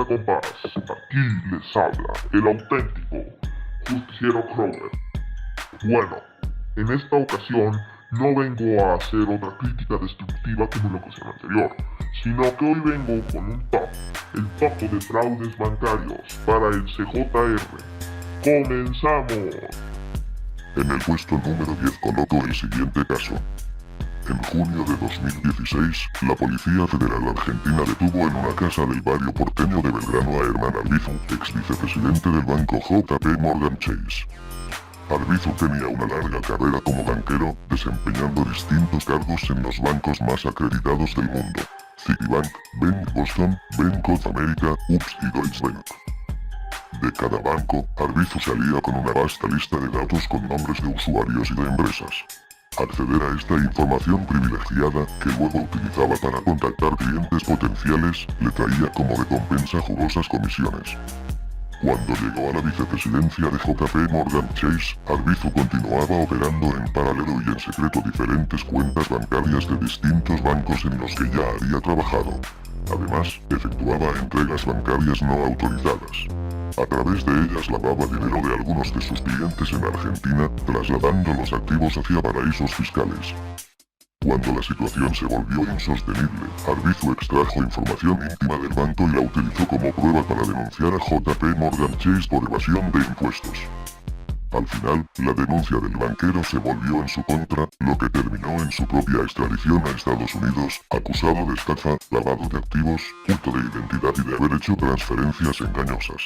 compás, aquí les habla el auténtico Justiciero Crowder. Bueno, en esta ocasión no vengo a hacer otra crítica destructiva como en la ocasión anterior, sino que hoy vengo con un top, el top de fraudes bancarios para el CJR. ¡Comenzamos! En el puesto número 10 coloco el siguiente caso. En junio de 2016, la Policía Federal Argentina detuvo en una casa del barrio porteño de Belgrano a Hernán Arbizu, ex vicepresidente del banco JP Morgan Chase. Arbizu tenía una larga carrera como banquero, desempeñando distintos cargos en los bancos más acreditados del mundo: Citibank, Bank Boston, Bank of America, UPS y Deutsche Bank. De cada banco, Arbizu salía con una vasta lista de datos con nombres de usuarios y de empresas. Acceder a esta información privilegiada, que luego utilizaba para contactar clientes potenciales, le traía como recompensa jugosas comisiones. Cuando llegó a la vicepresidencia de JP Morgan Chase, Arbizu continuaba operando en paralelo y en secreto diferentes cuentas bancarias de distintos bancos en los que ya había trabajado. Además, efectuaba entregas bancarias no autorizadas. A través de ellas lavaba dinero de algunos de sus clientes en Argentina, trasladando los activos hacia paraísos fiscales. Cuando la situación se volvió insostenible, Arbizu extrajo información íntima del banco y la utilizó como prueba para denunciar a JP Morgan Chase por evasión de impuestos. Al final, la denuncia del banquero se volvió en su contra, lo que terminó en su propia extradición a Estados Unidos, acusado de estafa, lavado de activos, hurto de identidad y de haber hecho transferencias engañosas.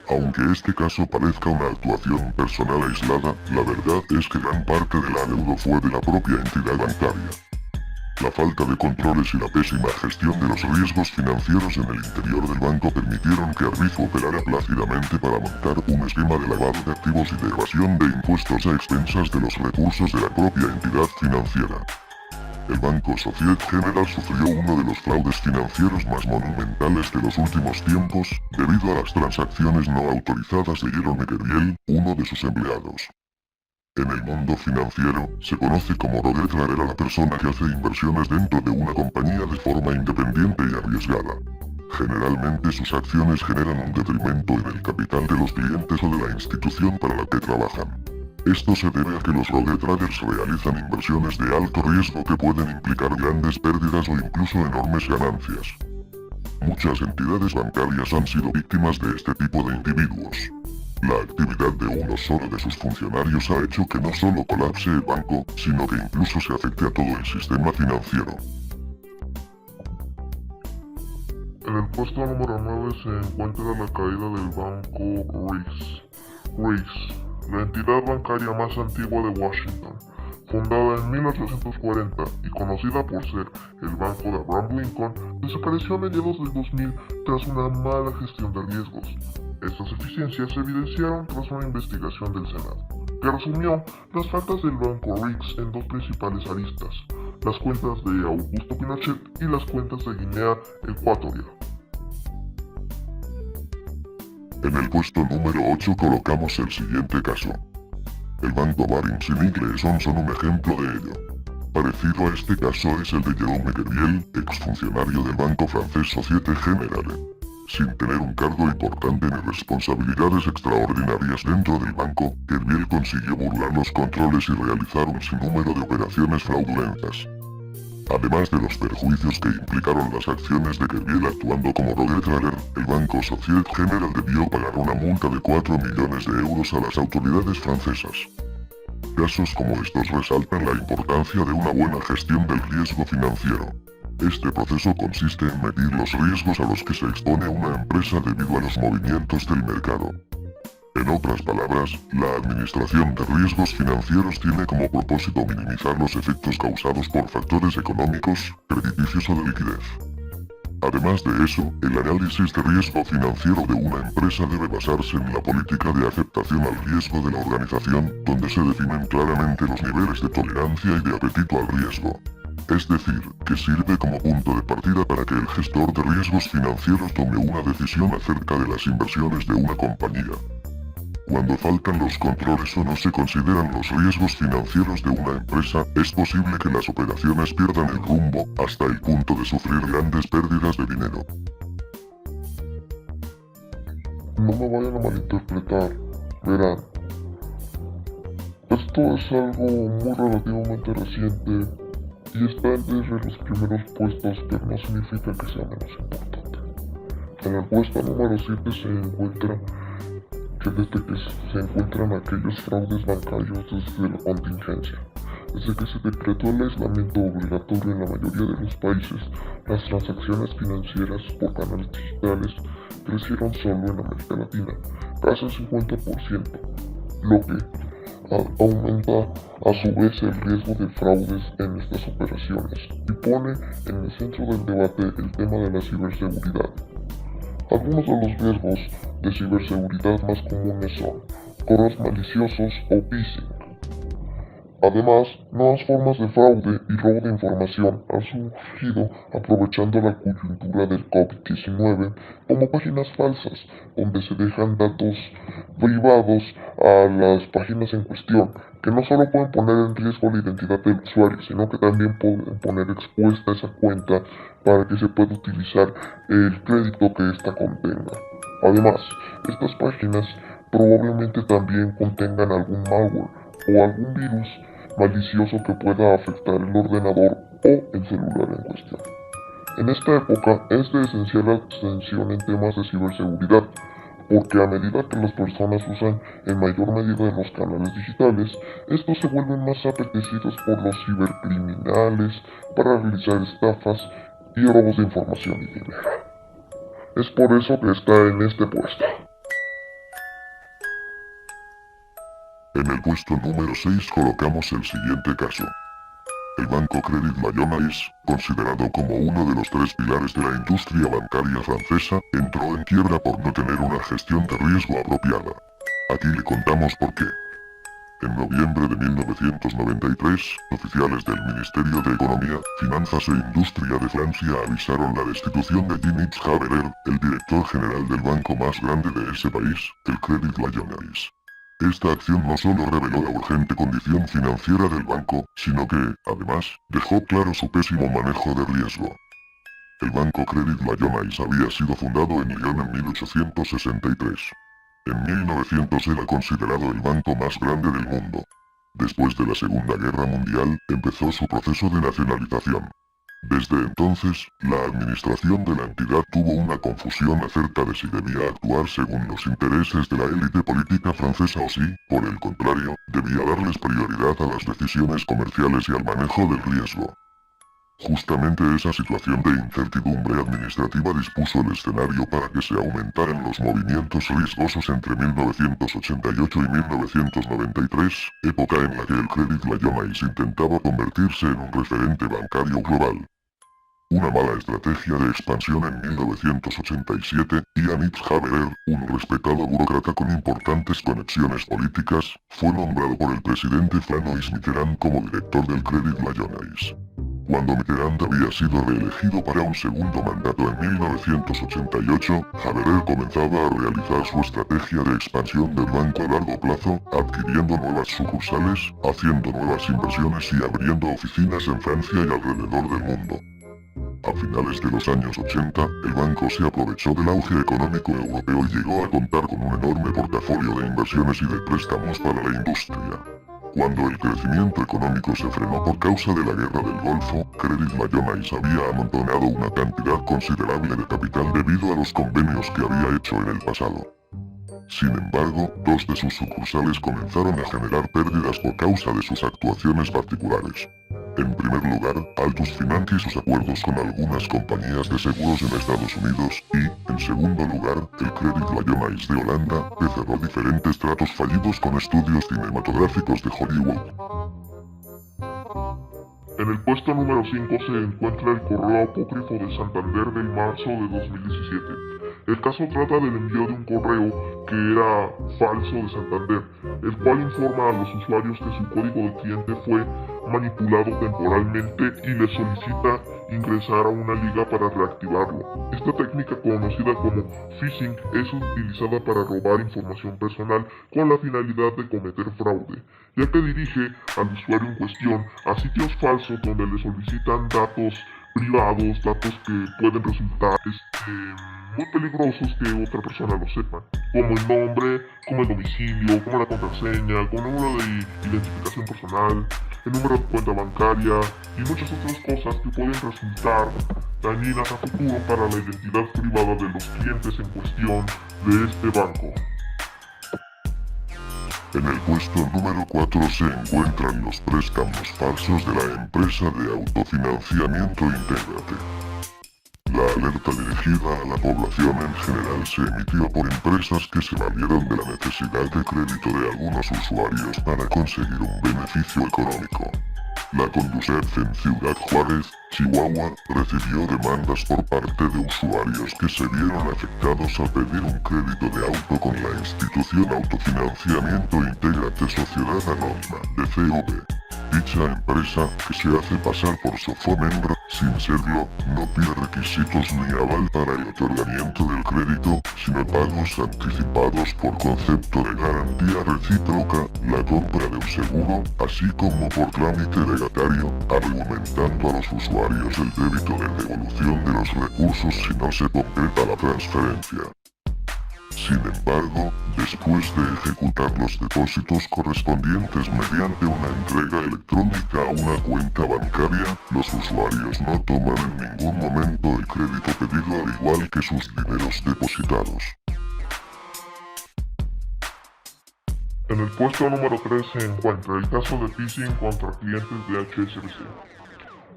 Aunque este caso parezca una actuación personal aislada, la verdad es que gran parte del adeudo fue de la propia entidad bancaria. La falta de controles y la pésima gestión de los riesgos financieros en el interior del banco permitieron que Arbizu operara plácidamente para montar un esquema de lavado de activos y de evasión de impuestos a expensas de los recursos de la propia entidad financiera. El banco Societe Generale sufrió uno de los fraudes financieros más monumentales de los últimos tiempos, debido a las transacciones no autorizadas de Jerome Kerviel, uno de sus empleados. En el mundo financiero, se conoce como rogue trader a la persona que hace inversiones dentro de una compañía de forma independiente y arriesgada. Generalmente sus acciones generan un detrimento en el capital de los clientes o de la institución para la que trabajan. Esto se debe a que los rogue traders realizan inversiones de alto riesgo que pueden implicar grandes pérdidas o incluso enormes ganancias. Muchas entidades bancarias han sido víctimas de este tipo de individuos. La actividad de uno solo de sus funcionarios ha hecho que no solo colapse el banco, sino que incluso se afecte a todo el sistema financiero. En el puesto número 9 se encuentra la caída del banco Reese, la entidad bancaria más antigua de Washington, fundada en 1840 y conocida por ser el banco de Abraham Lincoln, desapareció a mediados del 2000 tras una mala gestión de riesgos. Estas deficiencias se evidenciaron tras una investigación del Senado, que resumió las faltas del banco Reese en dos principales aristas: las cuentas de Augusto Pinochet y las cuentas de Guinea Ecuatorial. En el puesto número 8 colocamos el siguiente caso. El banco Barings y Nicholson son un ejemplo de ello. Parecido a este caso es el de Jerome Kerviel, exfuncionario del banco francés Societe Generale. Sin tener un cargo importante ni responsabilidades extraordinarias dentro del banco, Kerviel consiguió burlar los controles y realizar un sinnúmero de operaciones fraudulentas. Además de los perjuicios que implicaron las acciones de Kerviel actuando como rogue trader, el banco Societe Generale debió pagar una multa de 4 millones de euros a las autoridades francesas. Casos como estos resaltan la importancia de una buena gestión del riesgo financiero. Este proceso consiste en medir los riesgos a los que se expone una empresa debido a los movimientos del mercado. En otras palabras, la administración de riesgos financieros tiene como propósito minimizar los efectos causados por factores económicos, crediticios o de liquidez. Además de eso, el análisis de riesgo financiero de una empresa debe basarse en la política de aceptación al riesgo de la organización, donde se definen claramente los niveles de tolerancia y de apetito al riesgo. Es decir, que sirve como punto de partida para que el gestor de riesgos financieros tome una decisión acerca de las inversiones de una compañía. Cuando faltan los controles o no se consideran los riesgos financieros de una empresa, es posible que las operaciones pierdan el rumbo, hasta el punto de sufrir grandes pérdidas de dinero. me vayan a malinterpretar, verán, esto es algo muy relativamente reciente y está entre los primeros puestos, pero no significa que sea menos importante. En el puesto número 7 se encuentra que desde que se encuentran aquellos fraudes bancarios desde la contingencia. Desde que se decretó el aislamiento obligatorio en la mayoría de los países, las transacciones financieras por canales digitales crecieron solo en América Latina, casi un 50%, lo que aumenta a su vez el riesgo de fraudes en estas operaciones y pone en el centro del debate el tema de la ciberseguridad. Algunos de los riesgos de ciberseguridad más comunes son correos maliciosos o phishing. Además, nuevas formas de fraude y robo de información han surgido aprovechando la coyuntura del COVID-19 como páginas falsas, donde se dejan datos privados a las páginas en cuestión, que no solo pueden poner en riesgo la identidad del usuario, sino que también pueden poner expuesta esa cuenta para que se pueda utilizar el crédito que ésta contenga. Además, estas páginas probablemente también contengan algún malware o algún virus malicioso que pueda afectar el ordenador o el celular en cuestión. En esta época es de esencial atención en temas de ciberseguridad, porque a medida que las personas usan en mayor medida los canales digitales, estos se vuelven más apetecidos por los cibercriminales para realizar estafas y robos de información y dinero. Es por eso que está en este puesto. En el puesto número 6 colocamos el siguiente caso. El banco Credit Lyonnais, considerado como uno de los 3 pilares de la industria bancaria francesa, entró en quiebra por no tener una gestión de riesgo apropiada. Aquí le contamos por qué. En noviembre de 1993, oficiales del Ministerio de Economía, Finanzas e Industria de Francia avisaron la destitución de Jean-Yves Haverer, el director general del banco más grande de ese país, el Credit Lyonnais. Esta acción no solo reveló la urgente condición financiera del banco, sino que, además, dejó claro su pésimo manejo de riesgo. El banco Credit Lyonnais había sido fundado en Lyon en 1863. En 1900 era considerado el banco más grande del mundo. Después de la Segunda Guerra Mundial, empezó su proceso de nacionalización. Desde entonces, la administración de la entidad tuvo una confusión acerca de si debía actuar según los intereses de la élite política francesa o si, por el contrario, debía darles prioridad a las decisiones comerciales y al manejo del riesgo. Justamente esa situación de incertidumbre administrativa dispuso el escenario para que se aumentaran los movimientos riesgosos entre 1988 y 1993, época en la que el Credit Lyonnais intentaba convertirse en un referente bancario global. Una mala estrategia de expansión en 1987, y Jean-Yves Haverer, un respetado burócrata con importantes conexiones políticas, fue nombrado por el presidente François Mitterrand como director del Credit Lyonnais. Cuando Mitterrand había sido reelegido para un segundo mandato en 1988, Haverer comenzaba a realizar su estrategia de expansión del banco a largo plazo, adquiriendo nuevas sucursales, haciendo nuevas inversiones y abriendo oficinas en Francia y alrededor del mundo. A finales de los años 80, el banco se aprovechó del auge económico europeo y llegó a contar con un enorme portafolio de inversiones y de préstamos para la industria. Cuando el crecimiento económico se frenó por causa de la guerra del Golfo, Credit Lyonnais había amontonado una cantidad considerable de capital debido a los convenios que había hecho en el pasado. Sin embargo, 2 de sus sucursales comenzaron a generar pérdidas por causa de sus actuaciones particulares. En primer lugar, Altus Finance y sus acuerdos con algunas compañías de seguros en Estados Unidos y, en segundo lugar, el Credit Lyonnais de Holanda, que cerró diferentes tratos fallidos con estudios cinematográficos de Hollywood. En el puesto número 5 se encuentra el correo apócrifo de Santander del marzo de 2017. El caso trata del envío de un correo que era falso de Santander, el cual informa a los usuarios que su código de cliente fue manipulado temporalmente y les solicita ingresar a una liga para reactivarlo. Esta técnica, conocida como phishing, es utilizada para robar información personal con la finalidad de cometer fraude, ya que dirige al usuario en cuestión a sitios falsos donde le solicitan datos privados, datos que pueden resultar muy peligrosos que otra persona lo sepa, como el nombre, como el domicilio, como la contraseña, como el número de identificación personal, el número de cuenta bancaria y muchas otras cosas que pueden resultar dañinas a futuro para la identidad privada de los clientes en cuestión de este banco. En el puesto número 4 se encuentran los préstamos falsos de la empresa de autofinanciamiento Intégrate. La alerta dirigida a la población en general se emitió por empresas que se valieron de la necesidad de crédito de algunos usuarios para conseguir un beneficio económico. La Conducef en Ciudad Juárez, Chihuahua, recibió demandas por parte de usuarios que se vieron afectados al pedir un crédito de auto con la institución Autofinanciamiento Intégrate Sociedad Anónima, DCV. Dicha empresa, que se hace pasar por Sofomenra, sin serlo, no pide requisitos ni aval para el otorgamiento del crédito, sino pagos anticipados por concepto de garantía recíproca, la compra de un seguro, así como por trámite legatario, argumentando a los usuarios el débito de devolución de los recursos si no se concreta la transferencia. Sin embargo, después de ejecutar los depósitos correspondientes mediante una entrega electrónica a una cuenta bancaria, los usuarios no toman en ningún momento el crédito pedido al igual que sus dineros depositados. En el puesto número 3 se encuentra el caso de phishing contra clientes de HSBC.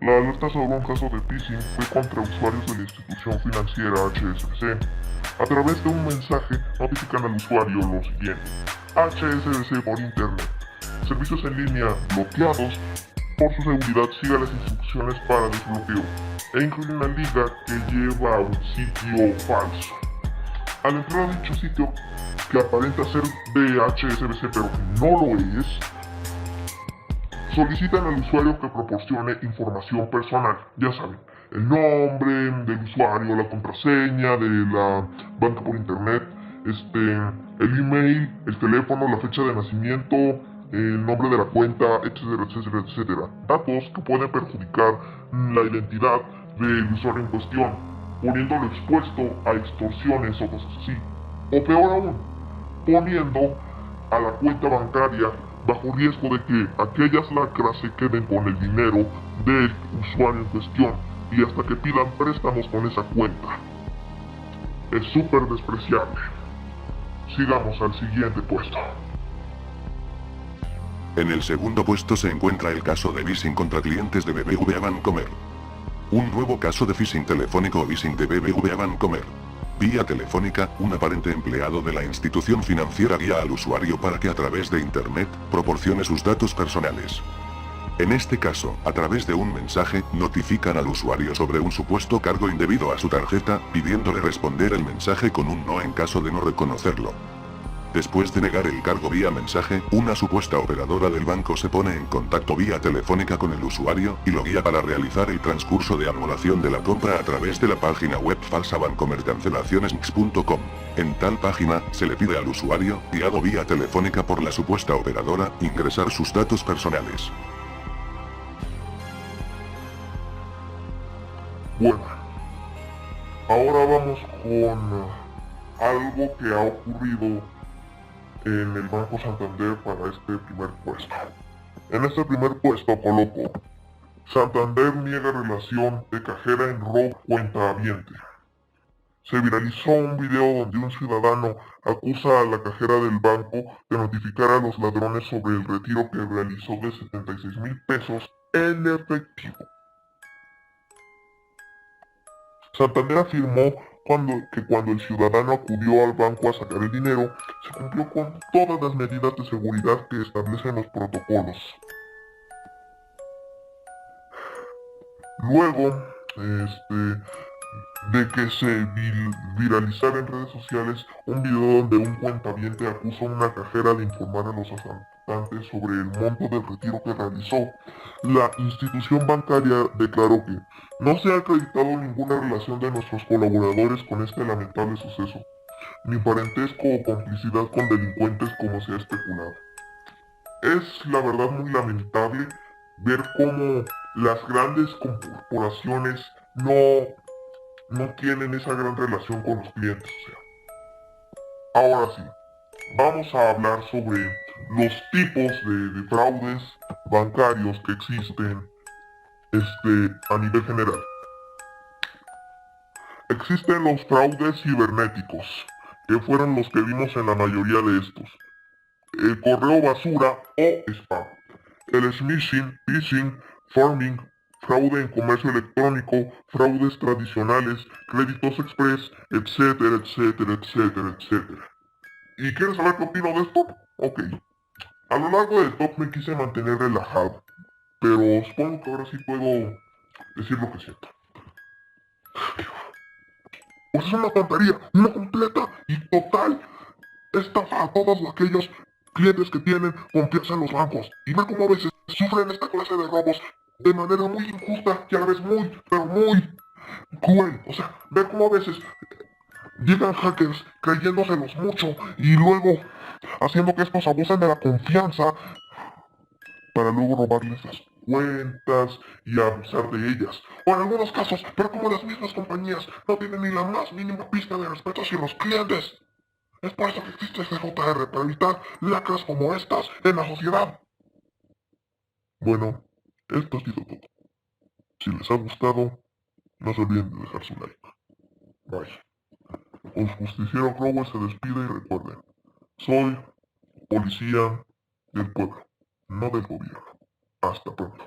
La alerta sobre un caso de phishing fue contra usuarios de la institución financiera HSBC. A través de un mensaje notifican al usuario lo siguiente: HSBC por internet. Servicios en línea bloqueados. Por su seguridad siga las instrucciones para desbloqueo. E incluye una liga que lleva a un sitio falso. Al entrar a dicho sitio, que aparenta ser de HSBC pero que no lo es, solicitan al usuario que proporcione información personal, ya saben, el nombre del usuario, la contraseña de la banca por internet, el email, el teléfono, la fecha de nacimiento, el nombre de la cuenta, etcétera, etcétera, etcétera. Datos que pueden perjudicar la identidad del usuario en cuestión, poniéndolo expuesto a extorsiones o cosas así. O peor aún, poniendo a la cuenta bancaria bajo riesgo de que aquellas lacras se queden con el dinero del usuario en cuestión y hasta que pidan préstamos con esa cuenta. Es súper despreciable. Sigamos al siguiente puesto. En el segundo puesto se encuentra el caso de phishing contra clientes de BBVA Bancomer. Un nuevo caso de phishing telefónico o phishing de BBVA Bancomer. Vía telefónica, un aparente empleado de la institución financiera guía al usuario para que a través de internet, proporcione sus datos personales. En este caso, a través de un mensaje, notifican al usuario sobre un supuesto cargo indebido a su tarjeta, pidiéndole responder el mensaje con un no en caso de no reconocerlo. Después de negar el cargo vía mensaje, una supuesta operadora del banco se pone en contacto vía telefónica con el usuario y lo guía para realizar el transcurso de anulación de la compra a través de la página web falsa bancomercancelacionesmix.com. En tal página, se le pide al usuario, guiado vía telefónica por la supuesta operadora, ingresar sus datos personales. Bueno, ahora vamos con algo que ha ocurrido en el Banco Santander para este primer puesto. En este primer puesto coloco: Santander niega relación de cajera en robo cuentahabiente. Se viralizó un video donde un ciudadano acusa a la cajera del banco de notificar a los ladrones sobre el retiro que realizó de 76,000 pesos en efectivo. Santander afirmó que cuando el ciudadano acudió al banco a sacar el dinero, se cumplió con todas las medidas de seguridad que establecen los protocolos. Luego, de que se viralizara en redes sociales un video donde un cuentaviente acusa a una cajera de informar a los asaltantes sobre el monto del retiro que realizó, la institución bancaria declaró que no se ha acreditado ninguna relación de nuestros colaboradores con este lamentable suceso, ni parentesco o complicidad con delincuentes como se ha especulado. Es la verdad muy lamentable ver cómo las grandes corporaciones no tienen esa gran relación con los clientes. O sea, ahora sí, vamos a hablar sobre los tipos de fraudes bancarios que existen a nivel general. Existen los fraudes cibernéticos, que fueron los que vimos en la mayoría de estos. El correo basura o spam. El smishing, phishing, farming, fraude en comercio electrónico, fraudes tradicionales, créditos express, etcétera, etcétera, etcétera, etcétera. ¿Y quieres saber qué opino de esto? Ok. A lo largo del top me quise mantener relajado, pero supongo que ahora sí puedo decir lo que siento. Pues es una tontería, una completa y total estafa a todos aquellos clientes que tienen confianza en los bancos. Y ver cómo a veces sufren esta clase de robos de manera muy injusta y a la vez muy, pero muy cruel. O sea, ver cómo a veces llegan hackers creyéndoselos mucho y luego haciendo que estos abusen de la confianza para luego robarles las cuentas y abusar de ellas. O en algunos casos, ver cómo las mismas compañías no tienen ni la más mínima pista de respeto hacia los clientes. Es por eso que existe CJR, para evitar lacras como estas en la sociedad. Bueno, esto ha sido todo. Si les ha gustado, no se olviden de dejar su like. Bye. Un justiciero Crowell se despide y recuerden, soy policía del pueblo, no del gobierno. Hasta pronto.